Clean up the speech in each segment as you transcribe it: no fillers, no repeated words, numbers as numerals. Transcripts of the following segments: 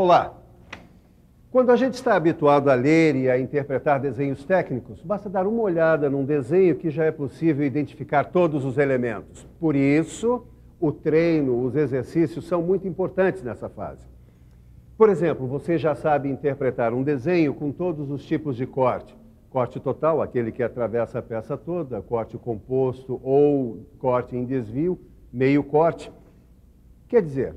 Olá! Quando a gente está habituado a ler e a interpretar desenhos técnicos, basta dar uma olhada num desenho que já é possível identificar todos os elementos. Por isso, o treino, os exercícios são muito importantes nessa fase. Por exemplo, você já sabe interpretar um desenho com todos os tipos de corte. Corte total, aquele que atravessa a peça toda, corte composto ou corte em desvio, meio corte. Quer dizer,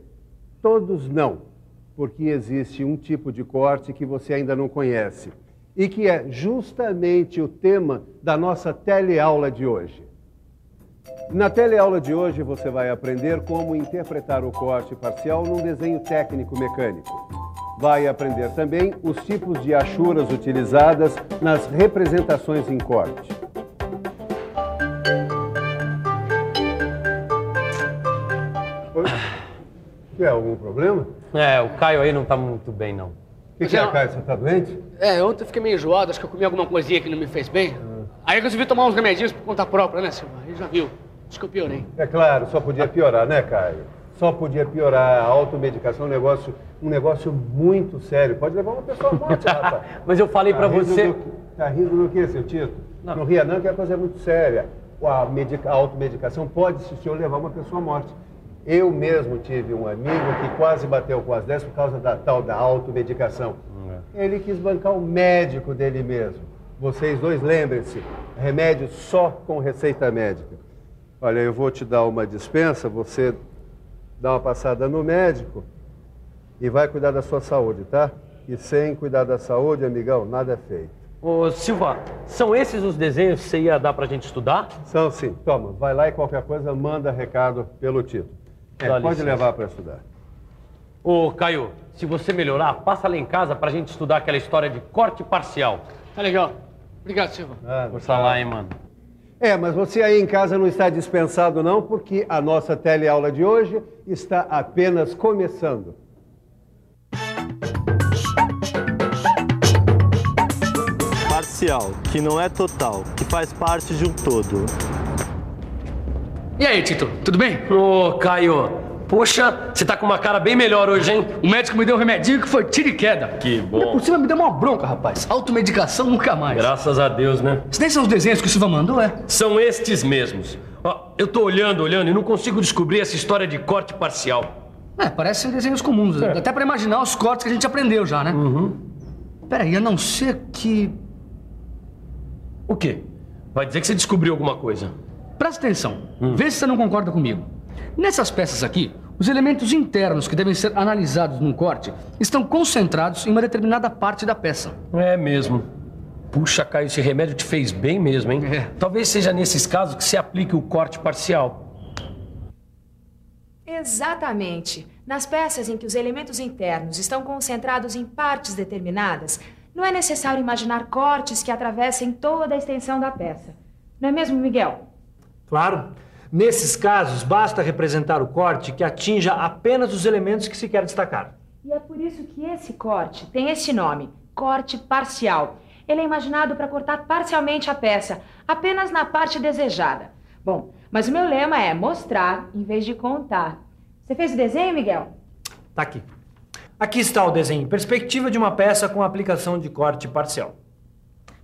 todos não. Porque existe um tipo de corte que você ainda não conhece e que é justamente o tema da nossa teleaula de hoje. Na teleaula de hoje você vai aprender como interpretar o corte parcial num desenho técnico mecânico. Vai aprender também os tipos de achuras utilizadas nas representações em corte. Tem algum problema? O Caio aí não tá muito bem, não. O que é, Caio? Você tá doente? Ontem eu fiquei meio enjoado, acho que eu comi alguma coisinha que não me fez bem. Aí eu resolvi tomar uns remedinhos por conta própria, né, Silva? Aí já viu, acho que eu piorei. É claro, só podia piorar, né, Caio? Só podia piorar. A automedicação é um negócio muito sério. Pode levar uma pessoa à morte, rapaz. Mas eu falei pra você... Tá rindo do que, seu Tito? Não ria não, que a coisa é muito séria. A automedicação pode, se o senhor levar uma pessoa à morte. Eu mesmo tive um amigo que quase bateu com as 10 por causa da tal da automedicação. Ele quis bancar o médico dele mesmo. Vocês dois lembrem-se, remédio só com receita médica. Olha, eu vou te dar uma dispensa, você dá uma passada no médico e vai cuidar da sua saúde, tá? E sem cuidar da saúde, amigão, nada é feito. Ô, Silva, são esses os desenhos que você ia dar pra gente estudar? São sim. Toma, vai lá e qualquer coisa manda recado pelo Tito. Pode levar para estudar. Ô, Caio, se você melhorar, passa lá em casa pra gente estudar aquela história de corte parcial. Tá legal. Obrigado, Silva. Força lá, hein, mano. Mas você aí em casa não está dispensado não, porque a nossa teleaula de hoje está apenas começando. Parcial, que não é total, que faz parte de um todo. E aí, Tito, tudo bem? Ô, Caio, poxa, você tá com uma cara bem melhor hoje, hein? O médico me deu um remedinho que foi tiro e queda. Que bom. Por cima me deu uma bronca, rapaz. Automedicação nunca mais. Graças a Deus, né? Esses nem são os desenhos que o Silva mandou, São estes mesmos. Ó, eu tô olhando e não consigo descobrir essa história de corte parcial. Parecem desenhos comuns. Até pra imaginar os cortes que a gente aprendeu já, né? Peraí, a não ser que... O quê? Vai dizer que você descobriu alguma coisa. Presta atenção, vê se você não concorda comigo. Nessas peças aqui, os elementos internos que devem ser analisados num corte estão concentrados em uma determinada parte da peça. É mesmo. Puxa, Caio, esse remédio te fez bem mesmo, hein? Talvez seja nesses casos que se aplique o corte parcial. Exatamente. Nas peças em que os elementos internos estão concentrados em partes determinadas, não é necessário imaginar cortes que atravessem toda a extensão da peça. Não é mesmo, Miguel? Claro. Nesses casos, basta representar o corte que atinja apenas os elementos que se quer destacar. E é por isso que esse corte tem esse nome, corte parcial. Ele é imaginado para cortar parcialmente a peça, apenas na parte desejada. Bom, mas o meu lema é mostrar em vez de contar. Você fez o desenho, Miguel? Tá aqui. Aqui está o desenho em perspectiva de uma peça com aplicação de corte parcial.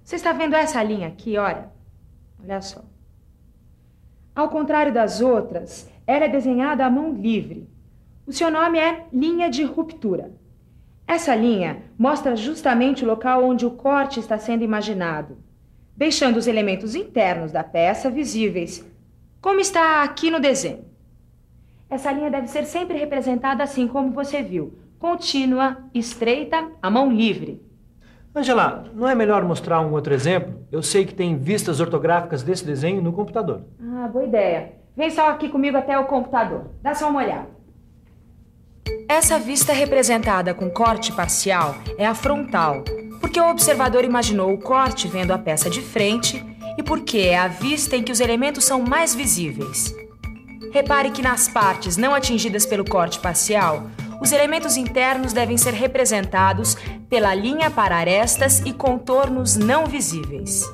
Você está vendo essa linha aqui, olha? Olha só. Ao contrário das outras, ela é desenhada à mão livre. O seu nome é linha de ruptura. Essa linha mostra justamente o local onde o corte está sendo imaginado, deixando os elementos internos da peça visíveis, como está aqui no desenho. Essa linha deve ser sempre representada assim como você viu, contínua, estreita, à mão livre. Angela, não é melhor mostrar um outro exemplo? Eu sei que tem vistas ortográficas desse desenho no computador. Boa ideia. Vem só aqui comigo até o computador. Dá só uma olhada. Essa vista representada com corte parcial é a frontal, porque o observador imaginou o corte vendo a peça de frente e porque é a vista em que os elementos são mais visíveis. Repare que nas partes não atingidas pelo corte parcial, os elementos internos devem ser representados pela linha para arestas e contornos não visíveis.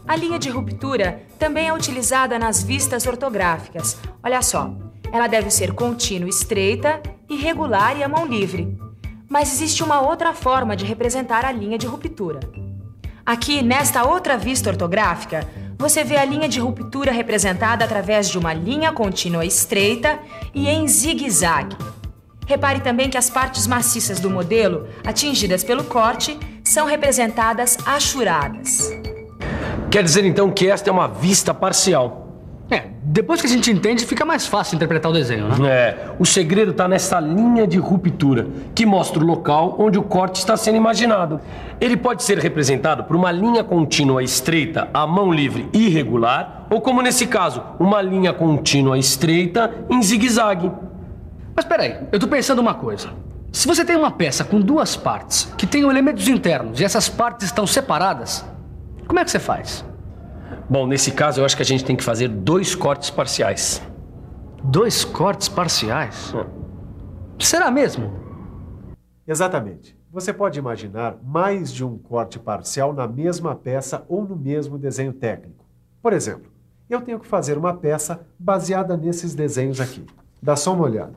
A linha de ruptura também é utilizada nas vistas ortográficas. Olha só, ela deve ser contínua, estreita, irregular e à mão livre. Mas existe uma outra forma de representar a linha de ruptura. Aqui, nesta outra vista ortográfica, você vê a linha de ruptura representada através de uma linha contínua estreita e em zigue-zague. Repare também que as partes maciças do modelo, atingidas pelo corte, são representadas achuradas. Quer dizer, então, que esta é uma vista parcial. Depois que a gente entende, fica mais fácil interpretar o desenho, né? O segredo está nessa linha de ruptura, que mostra o local onde o corte está sendo imaginado. Ele pode ser representado por uma linha contínua estreita, à mão livre e irregular, ou como nesse caso, uma linha contínua estreita em zigue-zague. Mas peraí, eu tô pensando uma coisa. Se você tem uma peça com duas partes, que tenham elementos internos, e essas partes estão separadas, como é que você faz? Bom, nesse caso eu acho que a gente tem que fazer 2 cortes parciais. 2 cortes parciais? Será mesmo? Exatamente. Você pode imaginar mais de um corte parcial na mesma peça ou no mesmo desenho técnico. Por exemplo, eu tenho que fazer uma peça baseada nesses desenhos aqui. Dá só uma olhada.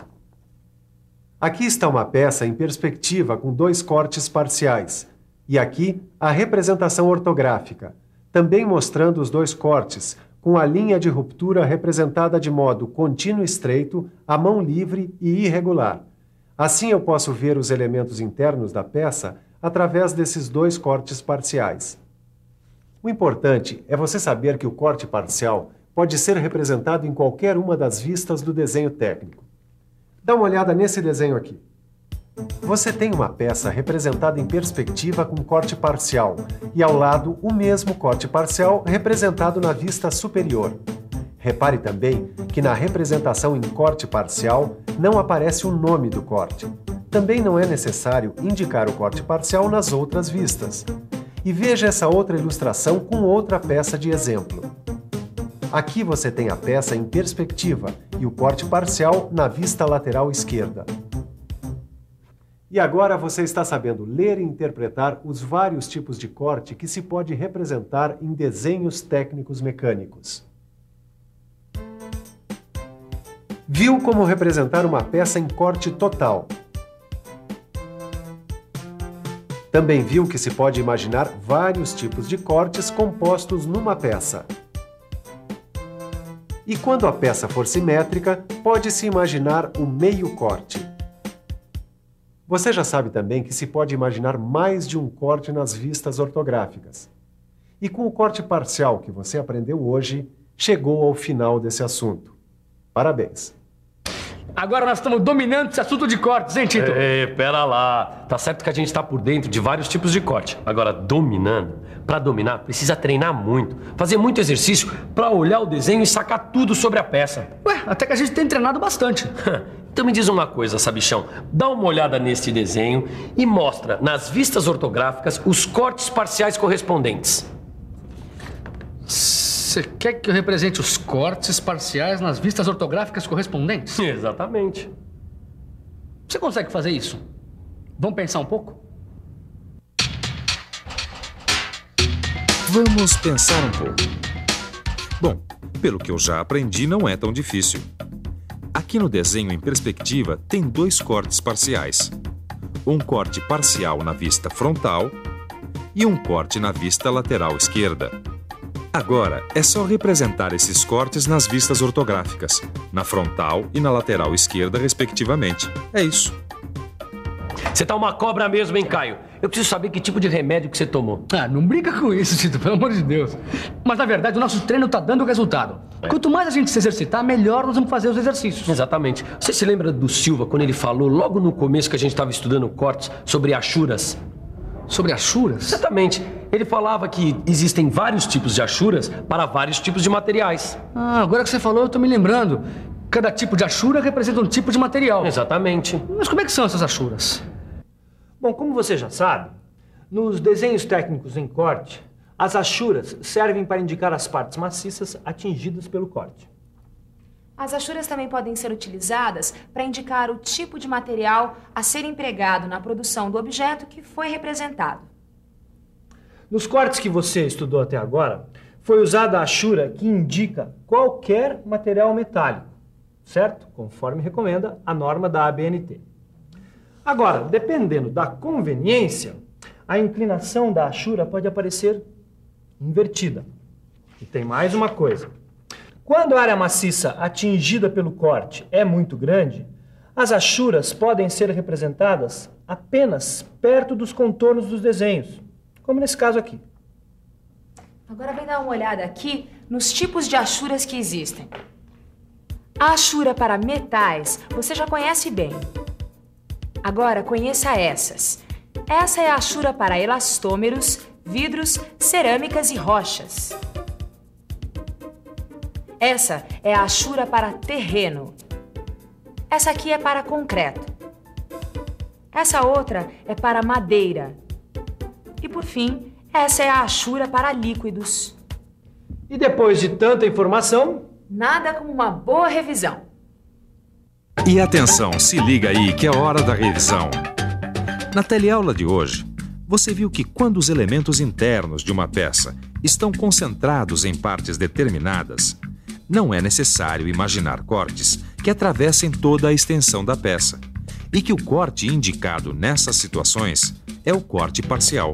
Aqui está uma peça em perspectiva com 2 cortes parciais. E aqui a representação ortográfica, também mostrando os 2 cortes, com a linha de ruptura representada de modo contínuo estreito, à mão livre e irregular. Assim eu posso ver os elementos internos da peça através desses 2 cortes parciais. O importante é você saber que o corte parcial pode ser representado em qualquer uma das vistas do desenho técnico. Dá uma olhada nesse desenho aqui. Você tem uma peça representada em perspectiva com corte parcial e ao lado o mesmo corte parcial representado na vista superior. Repare também que na representação em corte parcial não aparece o nome do corte. Também não é necessário indicar o corte parcial nas outras vistas. E veja essa outra ilustração com outra peça de exemplo. Aqui você tem a peça em perspectiva e o corte parcial na vista lateral esquerda. E agora você está sabendo ler e interpretar os vários tipos de corte que se pode representar em desenhos técnicos mecânicos. Viu como representar uma peça em corte total. Também viu que se pode imaginar vários tipos de cortes compostos numa peça. E quando a peça for simétrica, pode-se imaginar o meio corte. Você já sabe também que se pode imaginar mais de um corte nas vistas ortográficas. E com o corte parcial que você aprendeu hoje, chegou ao final desse assunto. Parabéns! Agora nós estamos dominando esse assunto de cortes, hein, Tito? Pera lá. Tá certo que a gente está por dentro de vários tipos de corte. Agora, dominando, para dominar, precisa treinar muito. Fazer muito exercício para olhar o desenho e sacar tudo sobre a peça. Ué, até que a gente tem treinado bastante. Então me diz uma coisa, sabichão. Dá uma olhada neste desenho e mostra nas vistas ortográficas os cortes parciais correspondentes. Você quer que eu represente os cortes parciais nas vistas ortográficas correspondentes? Exatamente. Você consegue fazer isso? Vamos pensar um pouco? Vamos pensar um pouco. Bom, pelo que eu já aprendi, não é tão difícil. Aqui no desenho em perspectiva tem 2 cortes parciais. Um corte parcial na vista frontal e um corte na vista lateral esquerda. Agora, é só representar esses cortes nas vistas ortográficas, na frontal e na lateral esquerda, respectivamente. É isso. Você tá uma cobra mesmo, hein, Caio? Eu preciso saber que tipo de remédio que você tomou. Não brinca com isso, Tito, pelo amor de Deus. Mas, na verdade, o nosso treino tá dando resultado. Quanto mais a gente se exercitar, melhor nós vamos fazer os exercícios. Exatamente. Você se lembra do Silva, quando ele falou, logo no começo que a gente estava estudando cortes, sobre achuras? Sobre achuras? Exatamente. Ele falava que existem vários tipos de achuras para vários tipos de materiais. Agora que você falou, eu tô me lembrando. Cada tipo de achura representa um tipo de material. Exatamente. Mas como é que são essas achuras? Bom, como você já sabe, nos desenhos técnicos em corte, as achuras servem para indicar as partes maciças atingidas pelo corte. As achuras também podem ser utilizadas para indicar o tipo de material a ser empregado na produção do objeto que foi representado. Nos cortes que você estudou até agora, foi usada a achura que indica qualquer material metálico, certo? Conforme recomenda a norma da ABNT. Agora, dependendo da conveniência, a inclinação da achura pode aparecer invertida. E tem mais uma coisa. Quando a área maciça atingida pelo corte é muito grande, as achuras podem ser representadas apenas perto dos contornos dos desenhos, como nesse caso aqui. Agora vem dar uma olhada aqui nos tipos de achuras que existem. A achura para metais você já conhece bem. Agora conheça essas. Essa é a achura para elastômeros, vidros, cerâmicas e rochas. Essa é a achura para terreno. Essa aqui é para concreto. Essa outra é para madeira. E por fim, essa é a achura para líquidos. E depois de tanta informação, nada como uma boa revisão. E atenção, se liga aí que é hora da revisão. Na teleaula de hoje, você viu que quando os elementos internos de uma peça estão concentrados em partes determinadas, não é necessário imaginar cortes que atravessem toda a extensão da peça, e que o corte indicado nessas situações é o corte parcial.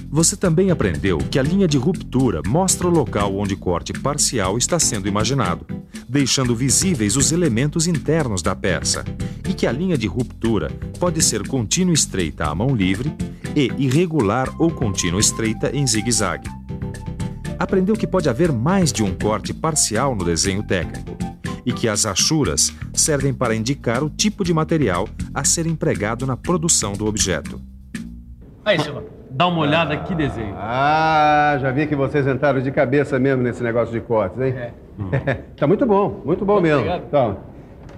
Você também aprendeu que a linha de ruptura mostra o local onde o corte parcial está sendo imaginado, deixando visíveis os elementos internos da peça, e que a linha de ruptura pode ser contínua estreita à mão livre e irregular ou contínua estreita em zigue-zague. Aprendeu que pode haver mais de um corte parcial no desenho técnico e que as achuras servem para indicar o tipo de material a ser empregado na produção do objeto. Aí, Silva, dá uma olhada que desenho. Ah, já vi que vocês entraram de cabeça mesmo nesse negócio de cortes, hein? Tá muito bom mesmo. Então,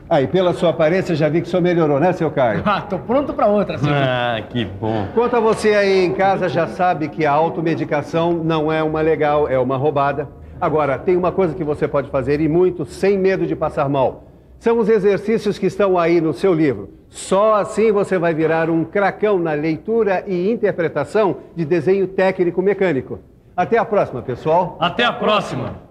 aí, pela sua aparência, já vi que o senhor melhorou, né, seu Caio? Tô pronto para outra, Silvio. Ah, que bom. Quanto a você aí em casa, já sabe que a automedicação não é uma legal, é uma roubada. Agora, tem uma coisa que você pode fazer, e muito, sem medo de passar mal. São os exercícios que estão aí no seu livro. Só assim você vai virar um cracão na leitura e interpretação de desenho técnico mecânico. Até a próxima, pessoal. Até a próxima.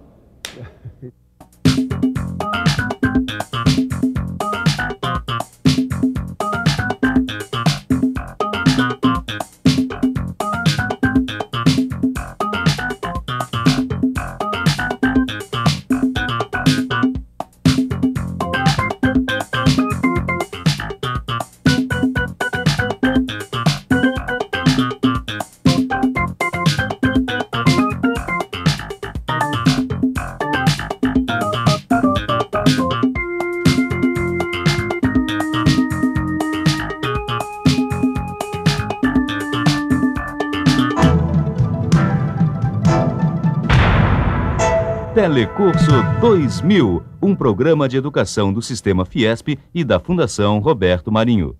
Telecurso 2000, um programa de educação do Sistema Fiesp e da Fundação Roberto Marinho.